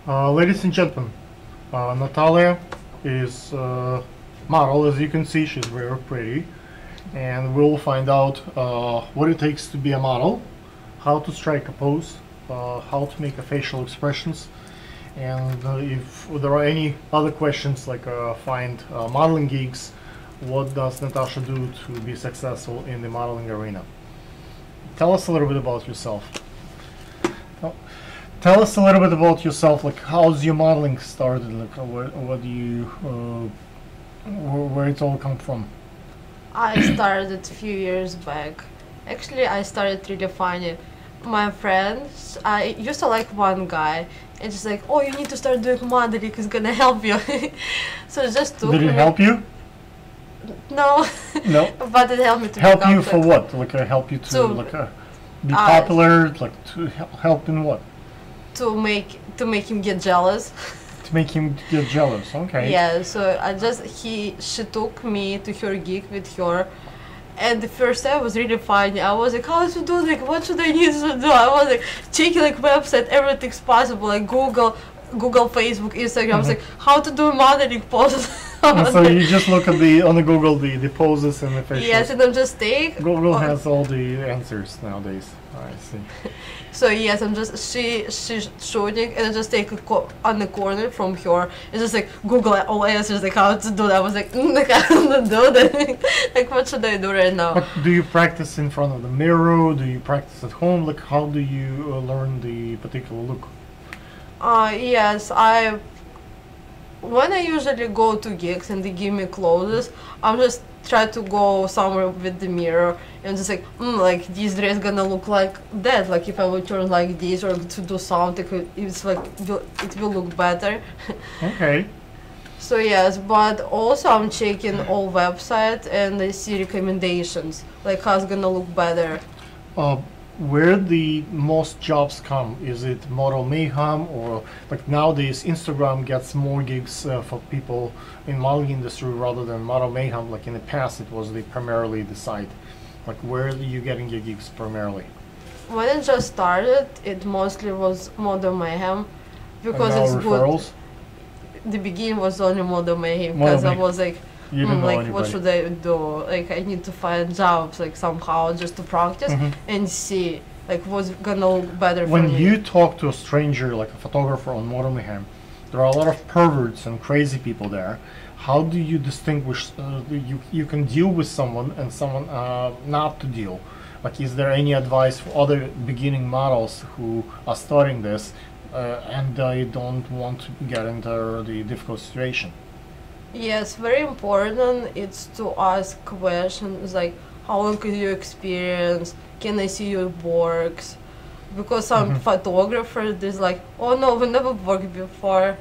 Ladies and gentlemen, Natalia is model. As you can see, she's very pretty, and we'll find out what it takes to be a model, how to strike a pose, how to make a facial expressions, and if there are any other questions like find modeling gigs, what does Natasha do to be successful in the modeling arena? Tell us a little bit about yourself. Oh. Tell us a little bit about yourself, like how's your modeling started, like what do you, where it all come from? I started a few years back. Actually, I started really funny. My friends, I used to like one guy, and just like, oh, you need to start doing modeling, it's gonna help you. So it just took Did it me. help you? No. No. But it helped me to Help become you for what? Like help you to To, like be popular, like to help in what? to make him get jealous. To make him get jealous. Okay. Yeah, so she took me to her gig with her, and the first time was really funny. I was like, how to do, like, what should I need to do? I was like checking like website, everything's possible, like Google, Facebook, Instagram. I was like, how to do modeling poses. And so you just look at on the Google the poses and the facials. Yes, and I'm just Google has all the answers nowadays. I see. So yes, I'm just she's shooting, and I just take on the corner from her. It's just like Google all answers, like how to do that. I was like, I can't do that. Like, what should I do right now? But do you practice in front of the mirror? Do you practice at home? Like, how do you learn the particular look? Yes, when I usually go to gigs and they give me clothes, I'm just try to go somewhere with the mirror and just like this dress gonna look like that. Like if I would turn like this or to do something, it's like it will look better. Okay. So yes, but also I'm checking all websites and I see recommendations like how's gonna look better. Where the most jobs come? Is it Model Mayhem, or like nowadays Instagram gets more gigs for people in modeling industry rather than Model Mayhem? Like in the past, it was primarily the site. Like where are you getting your gigs primarily? When it just started, it mostly was Model Mayhem because and now it's referrals? good. The beginning was only Model Mayhem because I was like, you didn't know like anybody. what should I do? Like I need to find jobs like somehow just to practice and see like what's gonna look better for When me. you talk to a stranger, like a photographer on Model Mayhem, there are a lot of perverts and crazy people there. How do you distinguish? You can deal with someone and someone not to deal. Like, is there any advice for other beginning models who are starting this and they don't want to get into the difficult situation? Yes, very important. It's to ask questions like how long is your experience? Can I see your works? Because some photographers is like, oh no, we never worked before.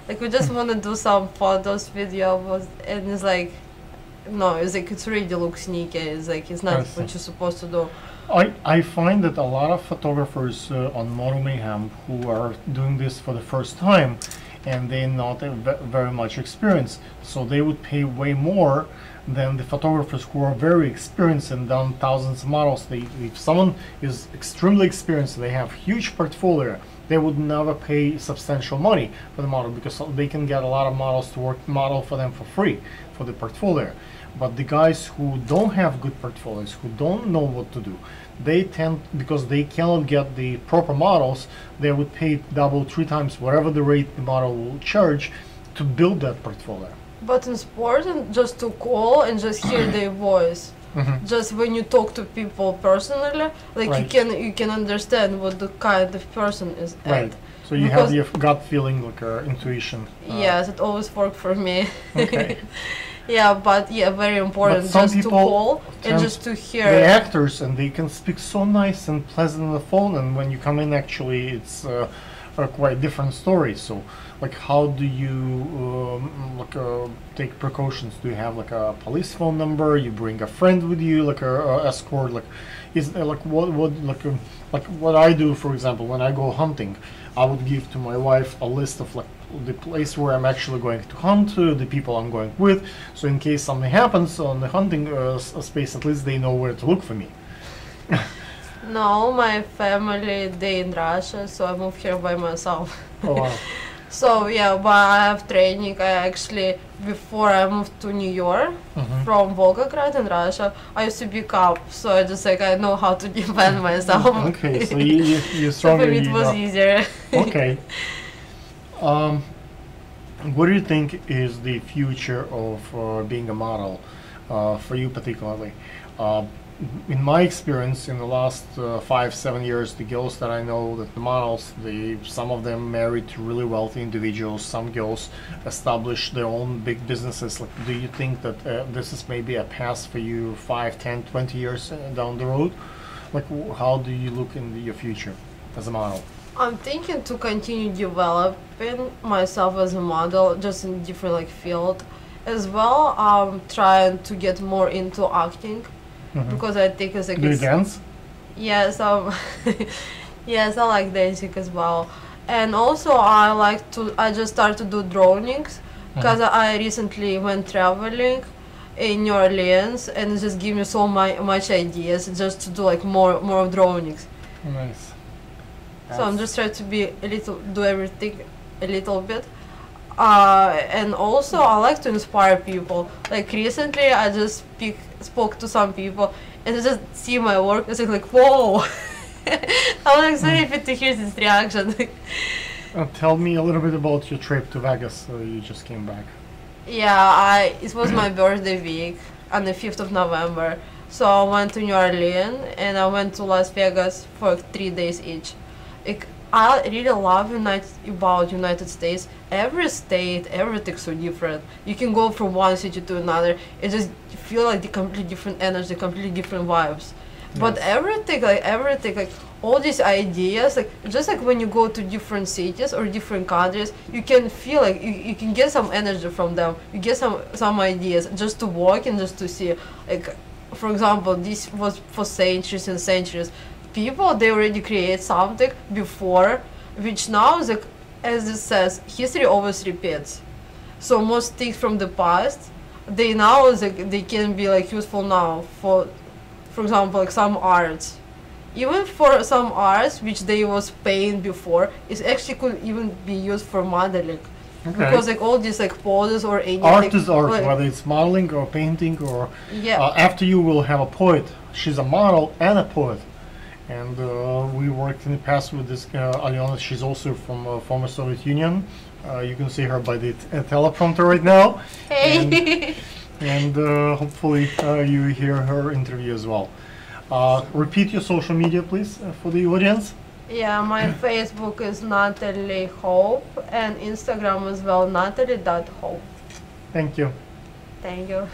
Like we just want to do some photos, videos, and it's like, no, it's like it's really looks sneaky. It's like it's not what you're supposed to do. I find that a lot of photographers on Model Mayhem who are doing this for the first time, and they're not very much experienced, so they would pay way more than the photographers who are very experienced and done thousands of models. If someone is extremely experienced, they have huge portfolio, they would never pay substantial money for the model because they can get a lot of models to model for them for free for the portfolio. But the guys who don't have good portfolios, who don't know what to do, they tend, because they cannot get the proper models, they would pay double, 3 times whatever the rate the model will charge to build that portfolio. But it's important just to call and just hear their voice. Just when you talk to people personally, like you can understand what the kind of person is. Right. So you have your gut feeling, like intuition. Yes, it always worked for me. Okay. Yeah, but yeah, very important just to call and just to hear. They're actors and they can speak so nice and pleasant on the phone, and when you come in, actually, it's a quite different story. So, like, how do you take precautions? Do you have like a police phone number? You bring a friend with you, like a escort? Like, is like what I do, for example, when I go hunting, I would give to my wife a list of like the place where I'm actually going to hunt, the people I'm going with, so in case something happens on the hunting space, at least they know where to look for me. No, my family, they in Russia, so I moved here by myself. Oh, wow. So yeah, but I have training. I actually, before I moved to New York Mhm. from Volgograd in Russia, I used to be cop, so I just like I know how to defend myself. Okay, so you're So stronger. for me it you was know. easier. Okay. Um, what do you think is the future of being a model for you particularly? Uh, in my experience, in the last 5, 7 years, the girls that I know, that the models, some of them married to really wealthy individuals. Some girls established their own big businesses. Like, do you think that this is maybe a path for you 5, 10, 20 years down the road? Like, how do you look in your future as a model? I'm thinking to continue developing myself as a model, just in different like field. As well, I'm trying to get more into acting Mhm. because I think it's like Do you it's, dance? yes, yes, I like dancing as well. And also I just started to do drawings because I recently went traveling in New Orleans and it just gave me so much ideas just to do like more drawings. Nice. So I'm just trying to do everything a little bit. And also I like to inspire people. Like recently I just spoke to some people and they just see my work and like, whoa! I'm like so happy to hear this reaction. Tell me a little bit about your trip to Vegas. You just came back. Yeah, it was my birthday week on the 5th of November. So I went to New Orleans and I went to Las Vegas for 3 days each. I really love about United States. Every state, everything's so different. You can go from one city to another. It just feel like the completely different energy, completely different vibes. But Yes. everything, like all these ideas, like just like when you go to different cities or different countries, you can feel like you can get some energy from them. You get some ideas just to walk and just to see. Like, for example, this was for centuries and centuries. People, they already create something before, which now is like, as it says, history always repeats. So most things from the past, they now is like they can be like useful now for example, like some arts. Even for some arts which they was paint before, it actually could even be used for modeling. Okay. Because like all these like poses or anything. Art is art, like, whether it's modeling or painting or. yeah. After you will have a poet. She's a model and a poet. And we worked in the past with this Alyona. She's also from former Soviet Union. You can see her by the teleprompter right now. Hey. And hopefully you hear her interview as well. Repeat your social media, please, for the audience. Yeah, my Facebook is Natalie Hope and Instagram as well, natalie.hope. Thank you. Thank you.